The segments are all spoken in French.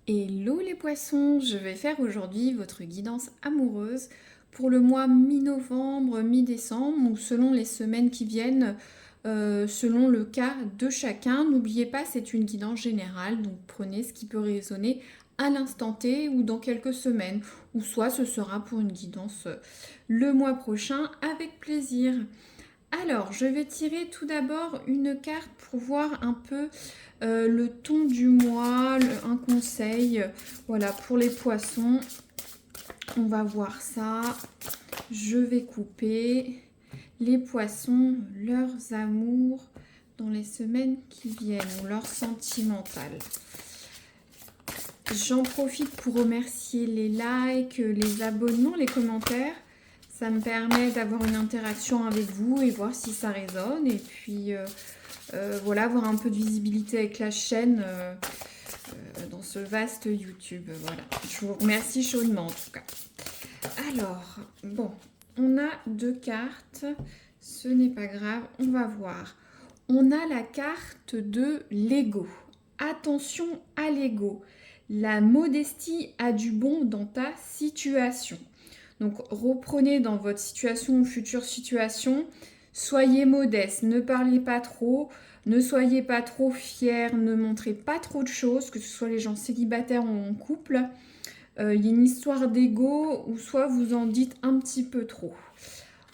Hello les poissons, je vais faire aujourd'hui votre guidance amoureuse pour le mois mi-novembre, mi-décembre ou selon les semaines qui viennent, selon le cas de chacun. N'oubliez pas, c'est une guidance générale, donc prenez ce qui peut résonner à l'instant T ou dans quelques semaines, ou soit ce sera pour une guidance le mois prochain avec plaisir. Alors, je vais tirer tout d'abord une carte pour voir un peu le ton du mois, un conseil, voilà, pour les poissons. On va voir ça. Je vais couper les poissons, leurs amours dans les semaines qui viennent, ou leur sentimental. J'en profite pour remercier les likes, les abonnements, les commentaires. Ça me permet d'avoir une interaction avec vous et voir si ça résonne. Et puis voilà, avoir un peu de visibilité avec la chaîne dans ce vaste YouTube. Voilà, je vous remercie chaudement en tout cas. Alors, bon, on a deux cartes. Ce n'est pas grave, on va voir. On a la carte de l'ego. Attention à l'ego. La modestie a du bon dans ta situation. Donc reprenez dans votre situation ou future situation, soyez modeste, ne parlez pas trop, ne soyez pas trop fiers, ne montrez pas trop de choses, que ce soit les gens célibataires ou en couple. Il y a une histoire d'ego ou soit vous en dites un petit peu trop.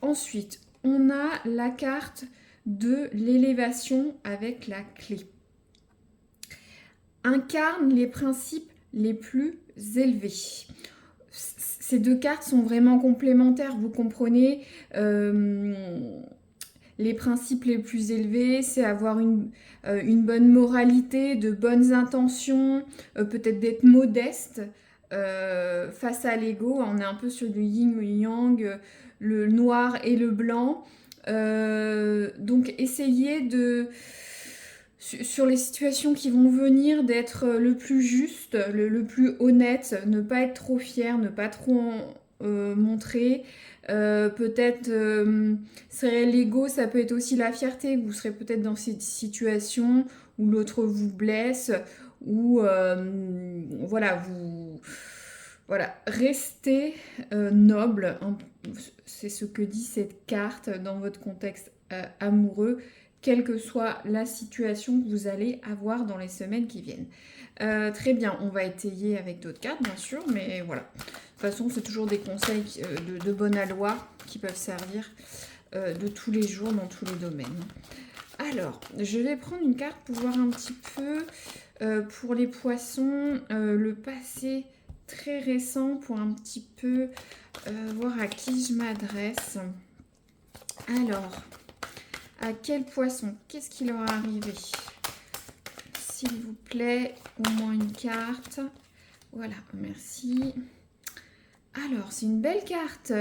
Ensuite, on a la carte de l'élévation avec la clé. Incarne les principes les plus élevés. Ces deux cartes sont vraiment complémentaires, vous comprenez. Les principes les plus élevés, c'est avoir une bonne moralité, de bonnes intentions, peut-être d'être modeste face à l'ego. On est un peu sur du yin ou yang, le noir et le blanc. Donc essayez de sur les situations qui vont venir d'être le plus juste, le plus honnête, ne pas être trop fier, ne pas trop montrer. Peut-être serait l'ego, ça peut être aussi la fierté. Vous serez peut-être dans cette situation où l'autre vous blesse, ou voilà, voilà, restez noble. C'est ce que dit cette carte dans votre contexte amoureux, quelle que soit la situation que vous allez avoir dans les semaines qui viennent. Très bien, on va étayer avec d'autres cartes, bien sûr, mais voilà. De toute façon, c'est toujours des conseils de bonne aloi qui peuvent servir de tous les jours dans tous les domaines. Alors, je vais prendre une carte pour voir un petit peu pour les poissons, le passé très récent, pour un petit peu voir à qui je m'adresse. Alors, à quel poisson? Qu'est-ce qui leur est arrivé? S'il vous plaît, au moins une carte. Voilà, merci. Alors, c'est une belle carte.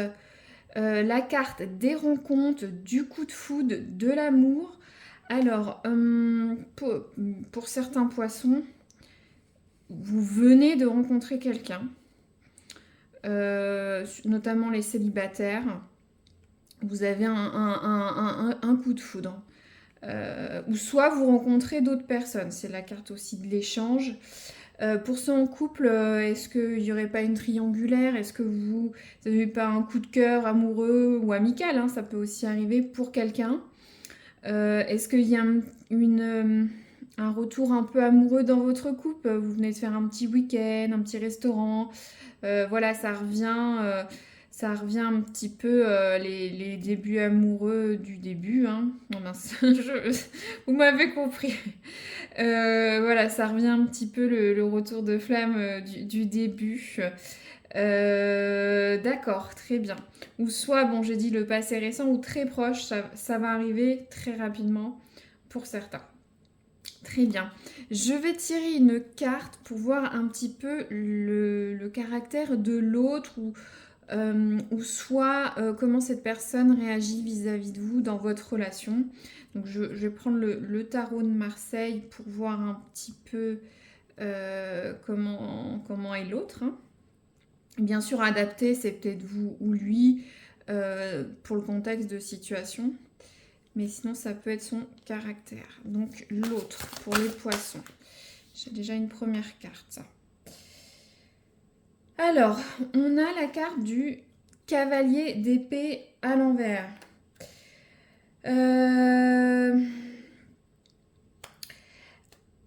La carte des rencontres, du coup de foudre, de l'amour. Alors, pour certains poissons, vous venez de rencontrer quelqu'un, notamment les célibataires. Vous avez un coup de foudre. Ou soit vous rencontrez d'autres personnes. C'est la carte aussi de l'échange. Pour ceux en couple, est-ce qu'il n'y aurait pas une triangulaire? Est-ce que vous n'avez pas un coup de cœur amoureux ou amical, hein, ça peut aussi arriver pour quelqu'un. Est-ce qu'il y a un retour un peu amoureux dans votre couple? Vous venez de faire un petit week-end, un petit restaurant. Voilà, ça revient un petit peu les débuts amoureux du début. Hein. Oh mince, vous m'avez compris. Voilà, ça revient un petit peu le retour de flamme du début. D'accord, très bien. Ou soit, bon, j'ai dit le passé récent ou très proche, ça va arriver très rapidement pour certains. Très bien. Je vais tirer une carte pour voir un petit peu le caractère de l'autre ou soit comment cette personne réagit vis-à-vis de vous dans votre relation. Donc je vais prendre le tarot de Marseille pour voir un petit peu comment est l'autre. Hein. Bien sûr, adapté, c'est peut-être vous ou lui pour le contexte de situation. Mais sinon, ça peut être son caractère. Donc, l'autre, pour les poissons. J'ai déjà une première carte. Alors, on a la carte du cavalier d'épée à l'envers. Euh,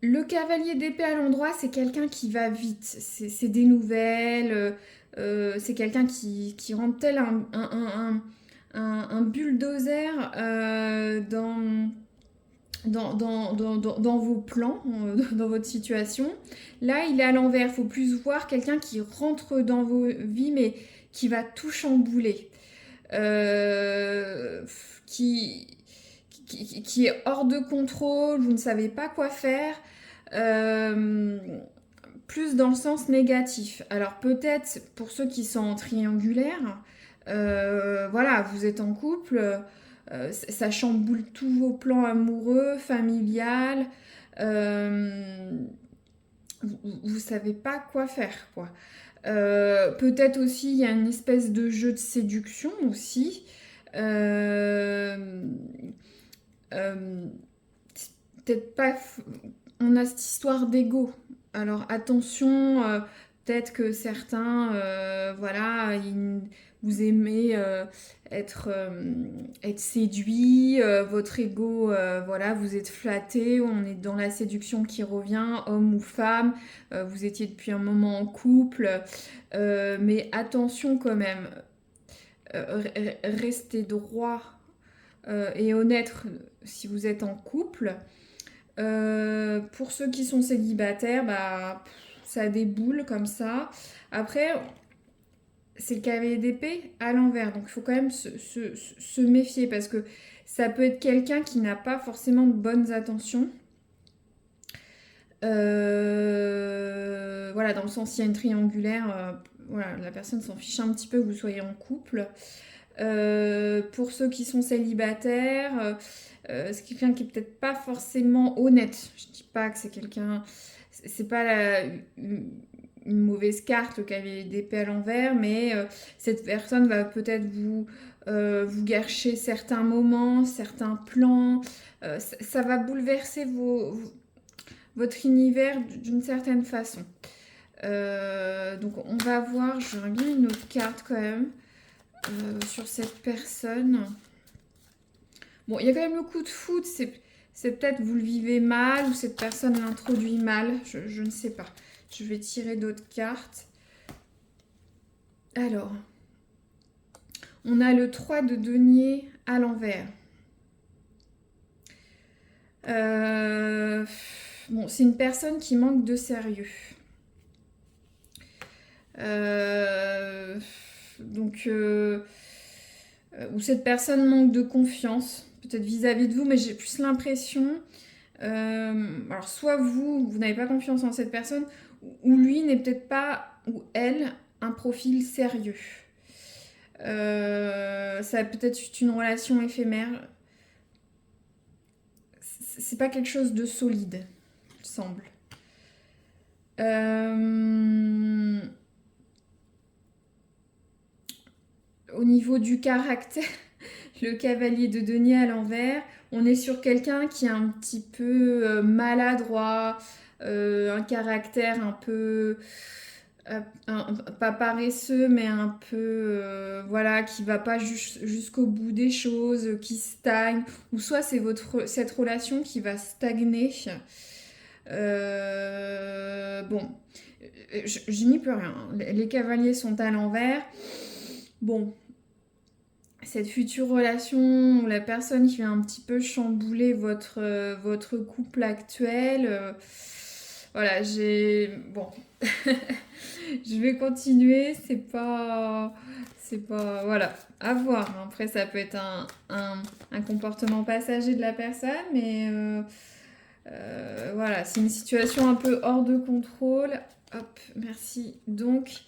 Le cavalier d'épée à l'endroit, c'est quelqu'un qui va vite. C'est des nouvelles. C'est quelqu'un qui rentre tel un bulldozer dans vos plans, dans votre situation. Là, il est à l'envers. Il faut plus voir quelqu'un qui rentre dans vos vies, mais qui va tout chambouler. Euh, qui, qui est hors de contrôle, vous ne savez pas quoi faire. Euh, Plus dans le sens négatif. Alors peut-être pour ceux qui sont en triangulaire, voilà, vous êtes en couple, ça chamboule tous vos plans amoureux, familial, euh, vous savez pas quoi faire, quoi. Peut-être aussi il y a une espèce de jeu de séduction aussi. Euh, euh, Peut-être pas. On a cette histoire d'ego. Alors attention, peut-être que certains, voilà, vous aimez être séduit, votre ego, voilà, vous êtes flatté, on est dans la séduction qui revient, homme ou femme, vous étiez depuis un moment en couple, mais attention quand même, restez droit et honnête si vous êtes en couple. Pour ceux qui sont célibataires, bah, ça déboule comme ça. Après, c'est le cavalier d'épée à l'envers, donc il faut quand même se méfier parce que ça peut être quelqu'un qui n'a pas forcément de bonnes intentions. Voilà, dans le sens, s'il y a une triangulaire, voilà, la personne s'en fiche un petit peu que vous soyez en couple. Pour ceux qui sont célibataires, c'est quelqu'un qui est peut-être pas forcément honnête. Je dis pas que c'est quelqu'un, c'est pas une mauvaise carte, le cavalier d'épée à l'envers, mais cette personne va peut-être vous gâcher certains moments, certains plans. Ça va bouleverser votre univers d'une certaine façon. Donc on va voir, j'aurais bien une autre carte quand même sur cette personne. Bon, il y a quand même le coup de foudre, c'est peut-être vous le vivez mal ou cette personne l'introduit mal, je ne sais pas. Je vais tirer d'autres cartes. Alors, on a le 3 de denier à l'envers. Euh, bon, c'est une personne qui manque de sérieux. Euh, donc, ou cette personne manque de confiance, peut-être vis-à-vis de vous, mais j'ai plus l'impression, alors soit vous n'avez pas confiance en cette personne, ou lui n'est peut-être pas, ou elle, un profil sérieux. Ça peut être une relation éphémère. C'est pas quelque chose de solide, il semble. Euh, Au niveau du caractère, le cavalier de denier à l'envers, on est sur quelqu'un qui est un petit peu maladroit, un caractère un peu pas paresseux, mais un peu voilà, qui va pas jusqu'au bout des choses, qui stagne, ou soit c'est cette relation qui va stagner. Bon, je n'y peux rien. Les cavaliers sont à l'envers. Bon, cette future relation ou la personne qui va un petit peu chambouler votre couple actuel. Voilà, j'ai... Bon, je vais continuer, c'est pas... Voilà, à voir. Après, ça peut être un comportement passager de la personne, mais voilà, c'est une situation un peu hors de contrôle. Hop, merci. Donc,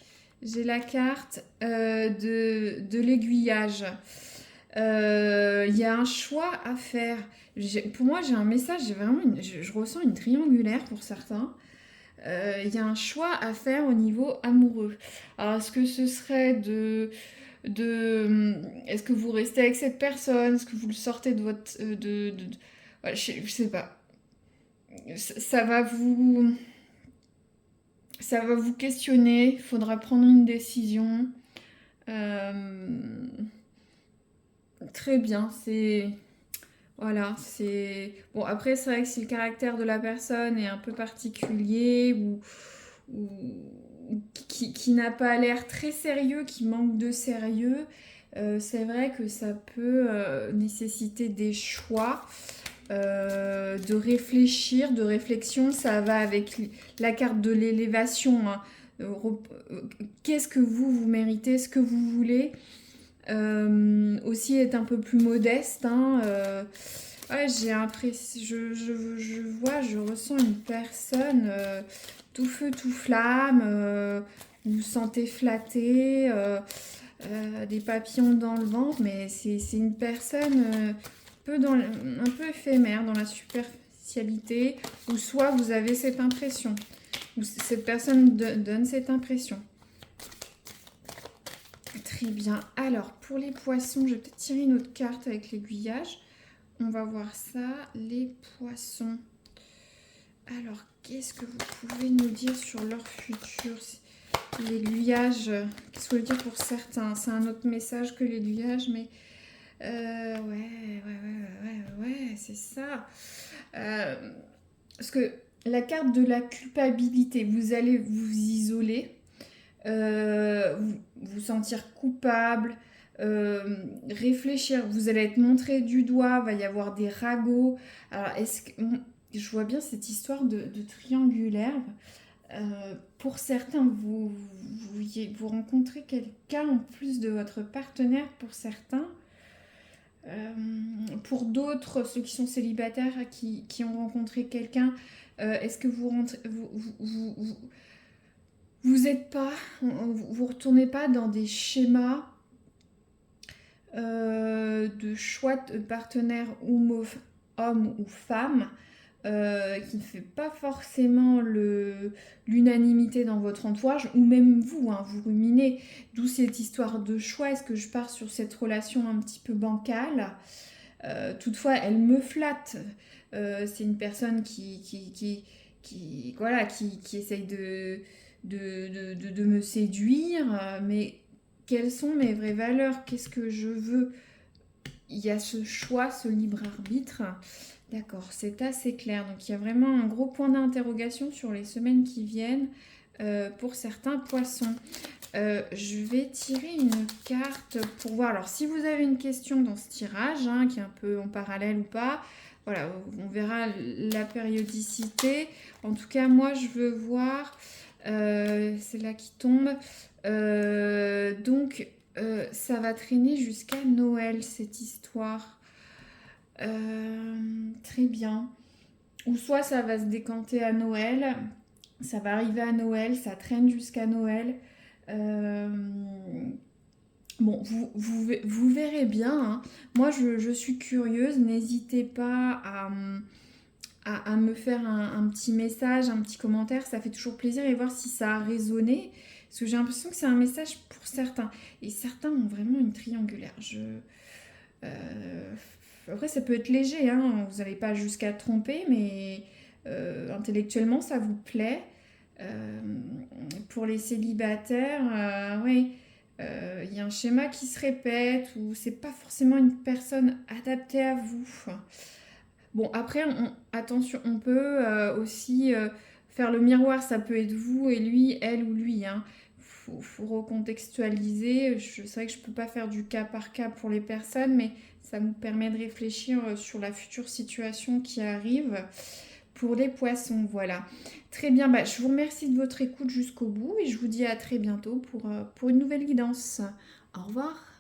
j'ai la carte de l'aiguillage. Il y a un choix à faire. Pour moi, j'ai un message, j'ai vraiment je ressens une triangulaire pour certains. Il y a un choix à faire au niveau amoureux. Alors, est-ce que ce serait est-ce que vous restez avec cette personne? Est-ce que vous le sortez de votre... voilà, je sais pas. Ça va vous... Ça va vous questionner, il faudra prendre une décision. Euh, Très bien, c'est... Voilà, c'est... Bon, après, c'est vrai que si le caractère de la personne est un peu particulier ou qui n'a pas l'air très sérieux, qui manque de sérieux, c'est vrai que ça peut nécessiter des choix, de réfléchir, de réflexion. Ça va avec la carte de l'élévation, hein. Qu'est-ce que vous méritez, ce que vous voulez. Aussi être un peu plus modeste, hein, ouais, j'ai l'impression, je vois, je ressens une personne tout feu, tout flamme, vous vous sentez flatté, des papillons dans le ventre, mais c'est une personne un peu éphémère dans la superficialité, ou soit vous avez cette impression, ou cette personne donne cette impression. Très bien. Alors, pour les poissons, je vais peut-être tirer une autre carte avec l'aiguillage. On va voir ça, les poissons. Alors, qu'est-ce que vous pouvez nous dire sur leur futur? L'aiguillage, qu'est-ce que vous voulez dire pour certains? C'est un autre message que l'aiguillage, mais... ouais, c'est ça. Parce que la carte de la culpabilité, vous allez vous isoler, vous sentir coupable, réfléchir, vous allez être montré du doigt, va y avoir des ragots. Alors, est-ce que je vois bien cette histoire de triangulaire. Pour certains, vous rencontrez quelqu'un en plus de votre partenaire pour certains. Pour d'autres, ceux qui sont célibataires, qui ont rencontré quelqu'un, est-ce que vous êtes pas, vous retournez pas dans des schémas de choix de partenaire homme ou femme, qui ne fait pas forcément l'unanimité dans votre entourage, ou même vous, hein, vous ruminez, d'où cette histoire de choix. Est-ce que je pars sur cette relation un petit peu bancale? Toutefois, elle me flatte. C'est une personne voilà, qui essaye de me séduire, mais quelles sont mes vraies valeurs? Qu'est-ce que je veux? Il y a ce choix, ce libre arbitre. D'accord, c'est assez clair. Donc il y a vraiment un gros point d'interrogation sur les semaines qui viennent pour certains poissons. Je vais tirer une carte pour voir. Alors si vous avez une question dans ce tirage, hein, qui est un peu en parallèle ou pas, voilà, on verra la périodicité. En tout cas, moi je veux voir, c'est là qui tombe. Donc ça va traîner jusqu'à Noël, cette histoire. Très bien. Ou soit ça va se décanter à Noël, ça va arriver à Noël, ça traîne jusqu'à Noël. Euh, Bon, vous verrez bien, hein. Moi, je suis curieuse. N'hésitez pas à me faire un petit message, un petit commentaire. Ça fait toujours plaisir et voir si ça a résonné. Parce que j'ai l'impression que c'est un message pour certains. Et certains ont vraiment une triangulaire. Euh, Après, ça peut être léger, hein. Vous n'allez pas jusqu'à tromper, mais intellectuellement, ça vous plaît. Euh, pour les célibataires, oui, il y a un schéma qui se répète ou c'est pas forcément une personne adaptée à vous. Bon, après, attention, on peut aussi faire le miroir. Ça peut être vous et lui, elle ou lui, hein. Faut recontextualiser. C'est vrai que je peux pas faire du cas par cas pour les personnes, mais ça nous permet de réfléchir sur la future situation qui arrive pour les poissons. Voilà. Très bien, bah, je vous remercie de votre écoute jusqu'au bout et je vous dis à très bientôt pour une nouvelle guidance. Au revoir.